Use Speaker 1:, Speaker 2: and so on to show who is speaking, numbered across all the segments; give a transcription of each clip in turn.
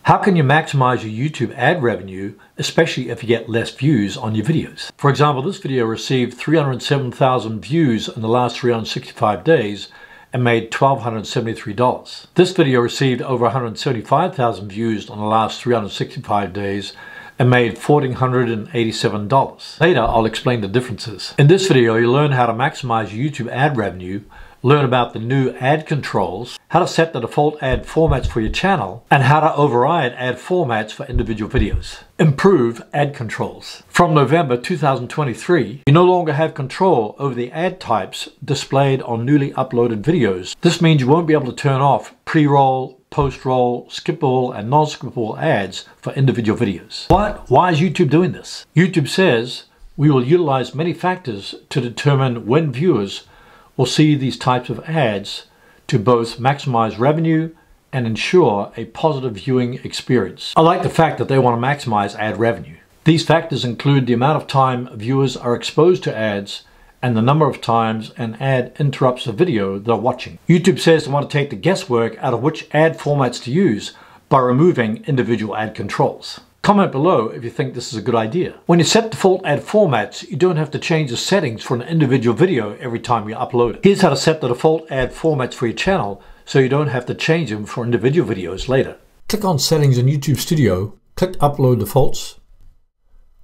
Speaker 1: How can you maximize your YouTube ad revenue, especially if you get less views on your videos? For example, this video received 307,000 views in the last 365 days and made $1,273. This video received over 175,000 views on the last 365 days and made $1,487. Later, I'll explain the differences. In this video, you'll learn how to maximize your YouTube ad revenue, learn about the new ad controls, how to set the default ad formats for your channel, and how to override ad formats for individual videos. Improve ad controls. From November 2023, you no longer have control over the ad types displayed on newly uploaded videos. This means you won't be able to turn off pre-roll, post-roll, skippable, and non-skippable ads for individual videos. Why is YouTube doing this? YouTube says we will utilize many factors to determine when viewers will see these types of ads to both maximize revenue and ensure a positive viewing experience. I like the fact that they want to maximize ad revenue. These factors include the amount of time viewers are exposed to ads and the number of times an ad interrupts a video they're watching. YouTube says they want to take the guesswork out of which ad formats to use by removing individual ad controls. Comment below if you think this is a good idea. When you set default ad formats, you don't have to change the settings for an individual video every time you upload it. Here's how to set the default ad formats for your channel so you don't have to change them for individual videos later. Click on Settings in YouTube Studio, click Upload Defaults,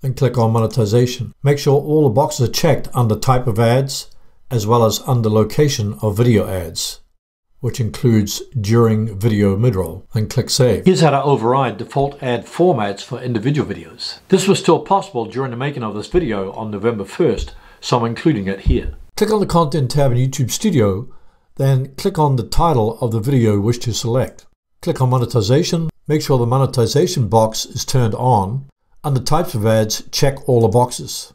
Speaker 1: then click on Monetization. Make sure all the boxes are checked under Type of Ads as well as under Location of Video Ads, which includes during video midroll, and click Save. Here's how to override default ad formats for individual videos. This was still possible during the making of this video on November 1st, so I'm including it here. Click on the Content tab in YouTube Studio, then click on the title of the video you wish to select. Click on Monetization, make sure the Monetization box is turned on. Under Types of Ads, check all the boxes,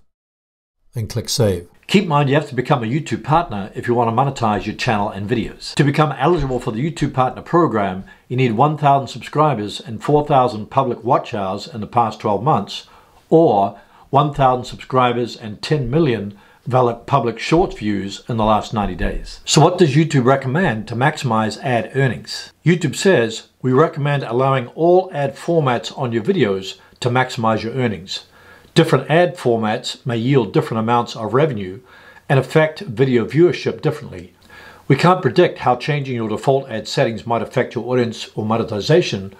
Speaker 1: then click Save. Keep in mind you have to become a YouTube partner if you want to monetize your channel and videos. To become eligible for the YouTube Partner Program, you need 1,000 subscribers and 4,000 public watch hours in the past 12 months, or 1,000 subscribers and 10 million valid public short views in the last 90 days. So what does YouTube recommend to maximize ad earnings? YouTube says, we recommend allowing all ad formats on your videos to maximize your earnings. Different ad formats may yield different amounts of revenue and affect video viewership differently. We can't predict how changing your default ad settings might affect your audience or monetization,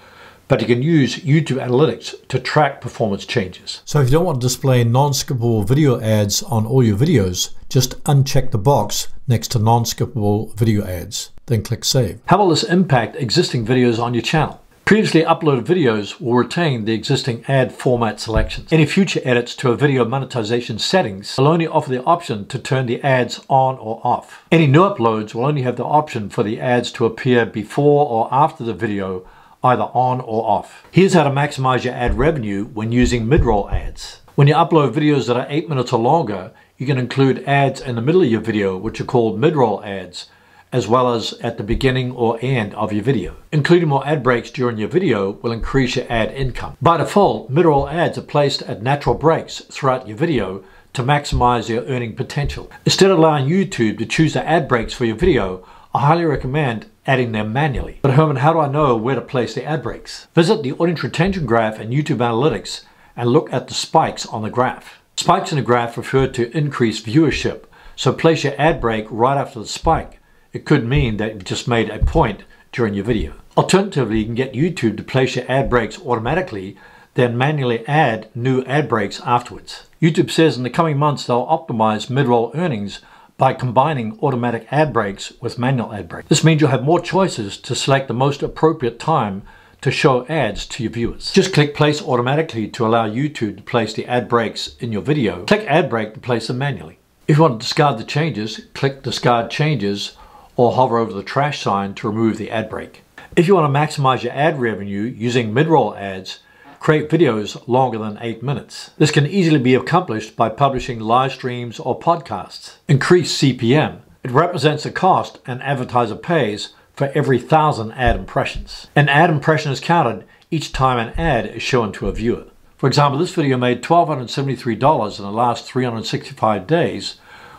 Speaker 1: but you can use YouTube Analytics to track performance changes. So if you don't want to display non-skippable video ads on all your videos, just uncheck the box next to non-skippable video ads, then click Save. How will this impact existing videos on your channel? Previously uploaded videos will retain the existing ad format selections. Any future edits to a video monetization settings will only offer the option to turn the ads on or off. Any new uploads will only have the option for the ads to appear before or after the video, either on or off. Here's how to maximize your ad revenue when using mid-roll ads. When you upload videos that are 8 minutes or longer, you can include ads in the middle of your video, which are called mid-roll ads, as well as at the beginning or end of your video. Including more ad breaks during your video will increase your ad income. By default, mid-roll ads are placed at natural breaks throughout your video to maximize your earning potential. Instead of allowing YouTube to choose the ad breaks for your video, I highly recommend adding them manually. But Herman, how do I know where to place the ad breaks? Visit the audience retention graph in YouTube Analytics and look at the spikes on the graph. Spikes in the graph refer to increased viewership, so place your ad break right after the spike. It could mean that you've just made a point during your video. Alternatively, you can get YouTube to place your ad breaks automatically, then manually add new ad breaks afterwards. YouTube says in the coming months they'll optimize mid-roll earnings by combining automatic ad breaks with manual ad breaks. This means you'll have more choices to select the most appropriate time to show ads to your viewers. Just click Place Automatically to allow YouTube to place the ad breaks in your video. Click Ad Break to place them manually. If you want to discard the changes, click Discard Changes or hover over the trash sign to remove the ad break. If you want to maximize your ad revenue using mid-roll ads, create videos longer than 8 minutes. This can easily be accomplished by publishing live streams or podcasts. Increase CPM. It represents the cost an advertiser pays for every 1,000 ad impressions. An ad impression is counted each time an ad is shown to a viewer. For example, this video made $1,273 in the last 365 days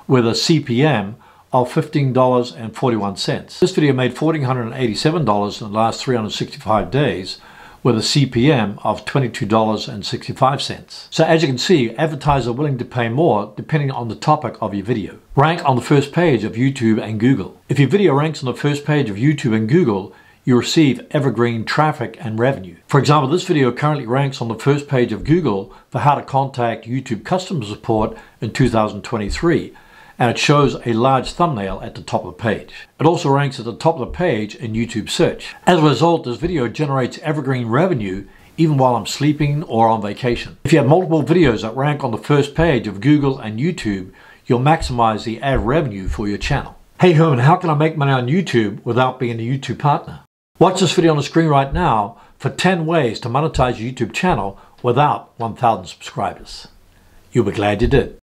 Speaker 1: with a CPM of $15.41. This video made $1,487 in the last 365 days with a CPM of $22.65. So as you can see, advertisers are willing to pay more depending on the topic of your video. Rank on the first page of YouTube and Google. If your video ranks on the first page of YouTube and Google, you receive evergreen traffic and revenue. For example, this video currently ranks on the first page of Google for how to contact YouTube customer support in 2023, and it shows a large thumbnail at the top of the page. It also ranks at the top of the page in YouTube search. As a result, this video generates evergreen revenue even while I'm sleeping or on vacation. If you have multiple videos that rank on the first page of Google and YouTube, you'll maximize the ad revenue for your channel. Hey Herman, how can I make money on YouTube without being a YouTube partner? Watch this video on the screen right now for 10 ways to monetize your YouTube channel without 1,000 subscribers. You'll be glad you did.